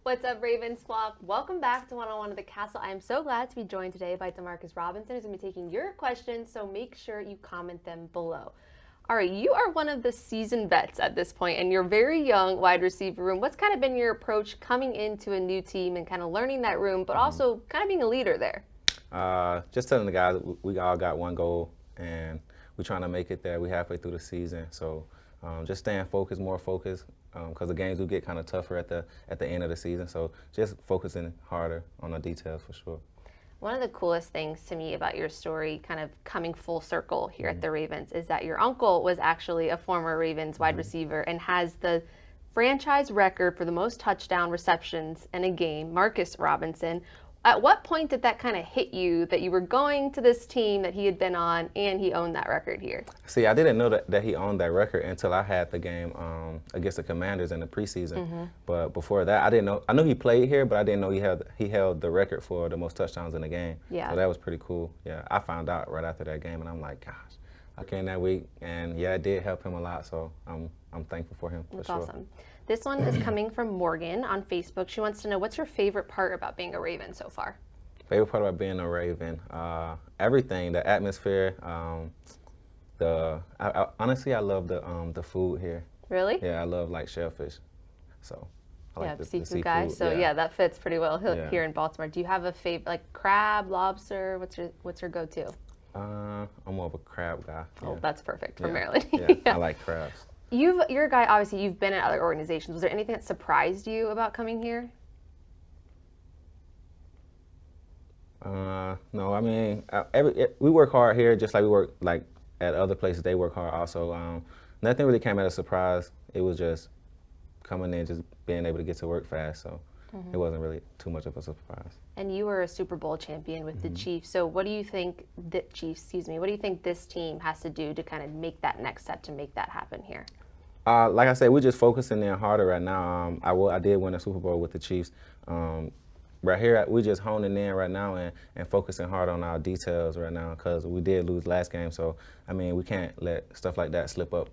What's up, Ravens flock? Welcome back to One-on-One of the Castle. I am so glad to be joined today by Demarcus Robinson, who's going to be taking your questions, so make sure you comment them below. All right, you are one of the seasoned vets at this point, and you're very young wide receiver room. What's kind of been your approach coming into a new team and kind of learning that room, but also kind of being a leader there? Just telling the guys we all got one goal, and we're trying to make it there. We halfway through the season, so just staying focused, more focused, because the games do get kind of tougher at the end of the season. So just focusing harder on the details for sure. One of the coolest things to me about your story, kind of coming full circle here at the Ravens, is that your uncle was actually a former Ravens wide receiver and has the franchise record for the most touchdown receptions in a game, Demarcus Robinson. At what point did that kind of hit you that you were going to this team that he had been on and he owned that record here? See, I didn't know that he owned that record until I had the game against the Commanders in the preseason. But before that, I didn't know. I knew he played here, but I didn't know he held the record for the most touchdowns in the game. Yeah. So that was pretty cool. Yeah, I found out right after that game, and I'm like, gosh, I came that week, and yeah, it did help him a lot. So I'm thankful for him. That's for sure. awesome. This one is coming from Morgan on Facebook. She wants to know, what's your favorite part about being a Raven so far? Favorite part about being a Raven? Everything, the atmosphere. Honestly, I love the food here. Really? Yeah, I love like shellfish. So I like the seafood seafood guy. So yeah, that fits pretty well Yeah. here in Baltimore. Do you have a favorite, like crab, lobster? What's your go-to? I'm more of a crab guy. Oh, Yeah. that's perfect for Yeah. Maryland. Yeah, I like crabs. You're a guy, obviously, you've been at other organizations. Was there anything that surprised you about coming here? No, I mean, we work hard here just like we work like at other places. They work hard also. Nothing really came as a surprise. It was just coming in, just being able to get to work fast. So it wasn't really too much of a surprise. And you were a Super Bowl champion with the Chiefs. So what do you think what do you think this team has to do to kind of make that next step to make that happen here? Like I said, we're just focusing in harder right now. I did win a Super Bowl with the Chiefs. Right here, we're just honing in right now and focusing hard on our details right now because we did lose last game. So, I mean, we can't let stuff like that slip up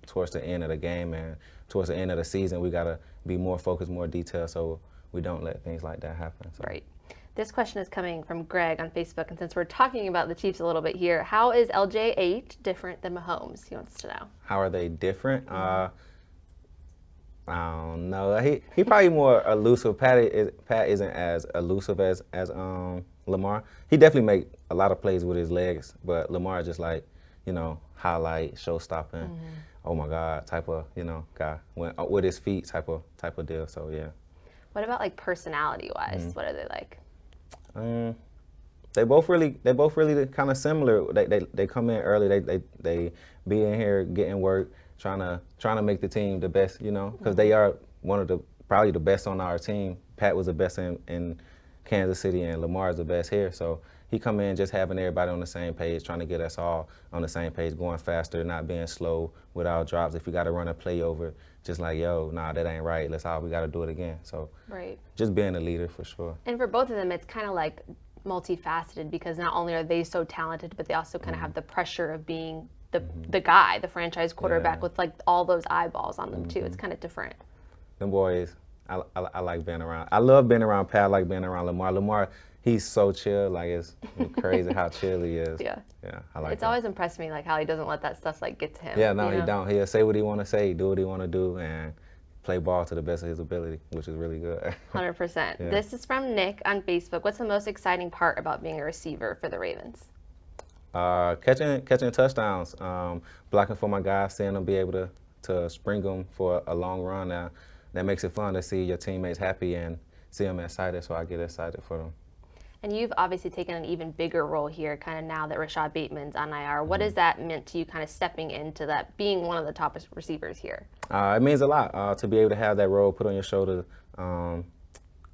towards the end of the game. And towards the end of the season, we got to be more focused, more detailed so we don't let things like that happen. So. Right. This question is coming from Greg on Facebook. And since we're talking about the Chiefs a little bit here, how is LJ8 different than Mahomes? He wants to know. How are they different? I don't know. He probably more elusive. Pat isn't as elusive as Lamar. He definitely make a lot of plays with his legs, but Lamar is just like, highlight, show stopping, oh my God type of guy. With his feet type of deal. So yeah. What about like personality wise? What are they like? They both really kind of similar. They come in early. They be in here getting work, trying to make the team the best, because they are probably the best on our team. Pat was the best in Kansas City, and Lamar is the best here. So he come in just having everybody on the same page, trying to get us all on the same page, going faster, not being slow without drops. If you got to run a play over, just like, yo, nah, that ain't right. We got to do it again. So right. Just being a leader for sure. And for both of them, it's kind of like multifaceted because not only are they so talented, but they also kind of have the pressure of being the guy, the franchise quarterback with like all those eyeballs on them too. It's kind of different. Them boys, I like being around. I love being around Pat. I like being around Lamar. Lamar, he's so chill. Like it's crazy how chill he is. Yeah. Yeah, I like. It's always impressed me like how he doesn't let that stuff like get to him. Yeah, no, he don't. He'll say what he want to say, do what he want to do, and play ball to the best of his ability, which is really good. 100%. Yeah. This is from Nick on Facebook. What's the most exciting part about being a receiver for the Ravens? Catching touchdowns, blocking for my guys, seeing them be able to spring them for a long run. Now, that makes it fun to see your teammates happy and see them excited, so I get excited for them. And you've obviously taken an even bigger role here, kind of now that Rashad Bateman's on IR. What has that meant to you, kind of stepping into that, being one of the top receivers here? It means a lot to be able to have that role put on your shoulder.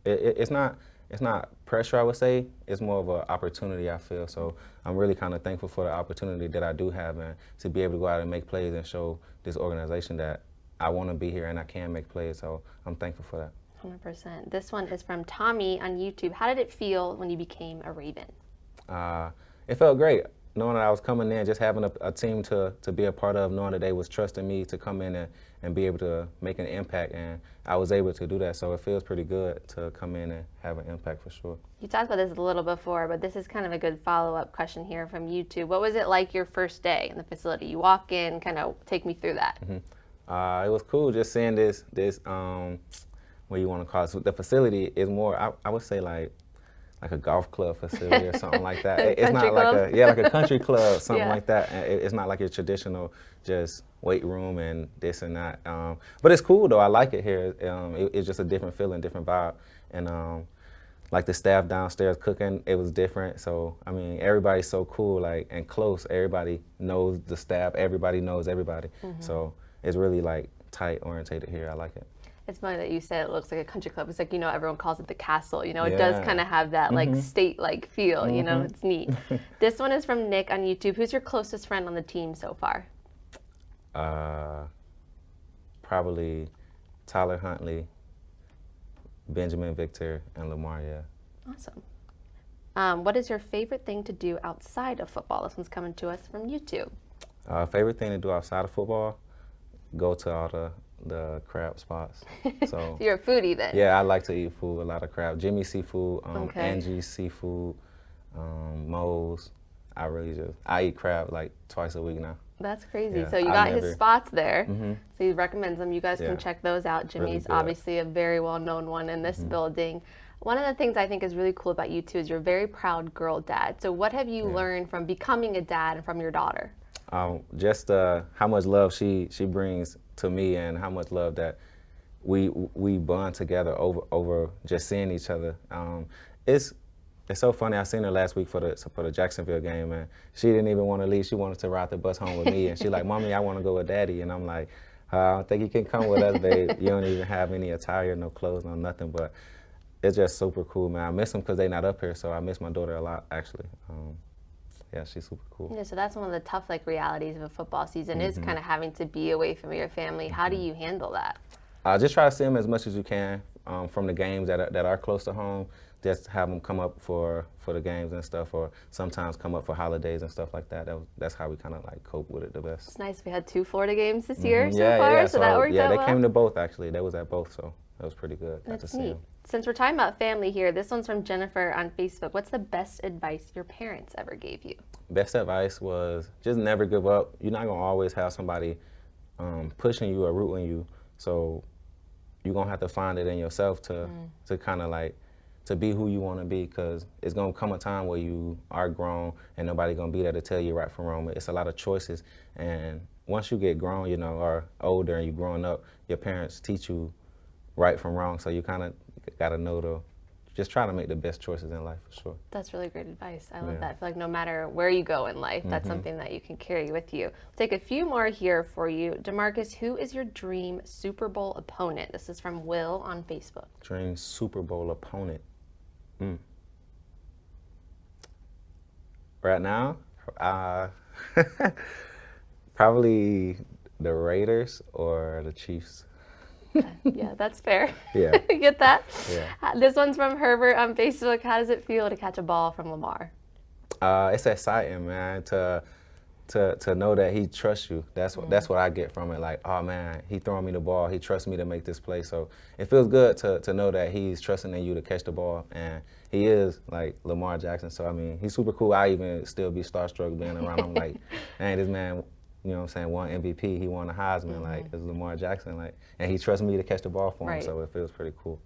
It's not pressure, I would say. It's more of an opportunity, I feel. So I'm really kind of thankful for the opportunity that I do have and to be able to go out and make plays and show this organization that I want to be here and I can make plays. So I'm thankful for that. 100%. This one is from Tommy on YouTube. How did it feel when you became a Raven? It felt great. knowing that I was coming in, just having a team to be a part of, knowing that they was trusting me to come in and be able to make an impact, and I was able to do that. So it feels pretty good to come in and have an impact for sure. You talked about this a little before, but this is kind of a good follow-up question here from YouTube. What was it like your first day in the facility? You walk in, kind of take me through that. It was cool just seeing this what you want to call it. So the facility is more, I would say like a golf club facility or something like that. It's not like like a country club, something like that. It's not like your traditional just weight room and this and that. But it's cool though. I like it here. It's just a different feeling, different vibe. And like the staff downstairs cooking, it was different. So I mean, everybody's so cool, like, and close. Everybody knows the staff. Everybody knows everybody. So it's really like tight orientated here. I like it. It's funny that you said it looks like a country club. It's like, everyone calls it the castle. It does kind of have that like state-like feel, it's neat. This one is from Nick on YouTube. Who's your closest friend on the team so far? Probably Tyler Huntley, Benjamin Victor, and Lamar, Awesome. What is your favorite thing to do outside of football? This one's coming to us from YouTube. Favorite thing to do outside of football? Go to all the crab spots. So You're a foodie then. yeah, I like to eat food, a lot of crab. Jimmy's Seafood, Okay. Angie's Seafood, Moe's. I eat crab like twice a week now. That's crazy. Yeah, So you I've got never- his spots there. So he recommends them. You guys can Yeah. check those out. Jimmy's good. obviously a very well-known one in this building. One of the things I think is really cool about you two is you're a very proud girl dad. So what have you learned from becoming a dad and from your daughter? Just how much love she brings to me, and how much love that we bond together over just seeing each other. It's so funny. I seen her last week for the Jacksonville game, and she didn't even want to leave. She wanted to ride the bus home with me, and she like, "Mommy, I want to go with Daddy." And I'm like, "I don't think you can come with us, babe. You don't even have any attire, no clothes, no nothing." But it's just super cool, man. I miss them because they're not up here, so I miss my daughter a lot, actually. Yeah, she's super cool. Yeah, so that's one of the tough realities of a football season is kind of having to be away from your family. How do you handle that? Just try to see them as much as you can from the games that are close to home. Just have them come up for the games and stuff, or sometimes come up for holidays and stuff like that. That's how we kind of like cope with it the best. It's nice. We had 2 Florida games this year so Yeah, far, yeah. so that worked out they well. came to both actually. They was at both, so that was pretty good. Got to That's see neat. 'em. Since we're talking about family here, this one's from Jennifer on Facebook. What's the best advice your parents ever gave you? Best advice was just never give up. You're not gonna always have somebody pushing you or rooting you, so you're gonna have to find it in yourself to kind of like to be who you want to be, because it's gonna come a time where you are grown and nobody gonna be there to tell you right from wrong. It's a lot of choices, and once you get grown, or older and you growing up, your parents teach you right from wrong. So you kind of gotta know to just try to make the best choices in life for sure. That's really great advice. I love Yeah. that. I feel like no matter where you go in life, that's something that you can carry with you. We'll take a few more here for you. Demarcus, who is your dream Super Bowl opponent? This is from Will on Facebook. Dream Super Bowl opponent. Right now, probably the Raiders or the Chiefs. Yeah, that's fair. Yeah. Get that? Yeah. This one's from Herbert on Facebook. How does it feel to catch a ball from Lamar? It's exciting, man, to know that he trusts you. That's what I get from it. Like, oh man, he throwing me the ball. He trusts me to make this play. So it feels good to know that he's trusting in you to catch the ball, and he is like Lamar Jackson. So I mean, he's super cool. I even still be starstruck being around him. Like, man, this man, you know what I'm saying, won MVP. He won the Heisman. Like, it's Lamar Jackson. Like, and he trusts me to catch the ball for him. Right. So it feels pretty cool.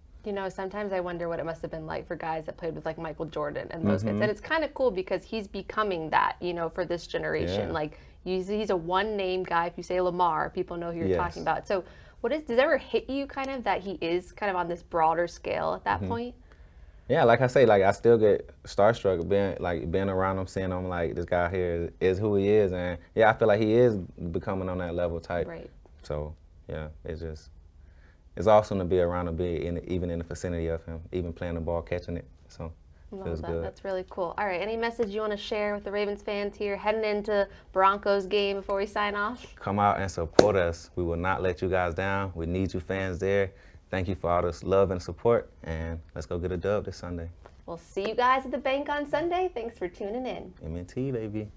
Sometimes I wonder what it must have been like for guys that played with like Michael Jordan and those guys. And it's kind of cool because he's becoming that, for this generation. Yeah. Like he's a one-name guy. If you say Lamar, people know who you're Yes. talking about. So does it ever hit you kind of that he is kind of on this broader scale at that point? Yeah, like I say, like I still get starstruck being around him, seeing him like this guy here is who he is, and yeah, I feel like he is becoming on that level type. Right. So yeah, it's awesome to be around him, even in the vicinity of him, even playing the ball, catching it. So Love feels that. good. That's really cool. All right, any message you want to share with the Ravens fans here heading into Broncos game before we sign off? Come out and support us. We will not let you guys down. We need you fans there. Thank you for all this love and support, and let's go get a dub this Sunday. We'll see you guys at the bank on Sunday. Thanks for tuning in. MNT, baby.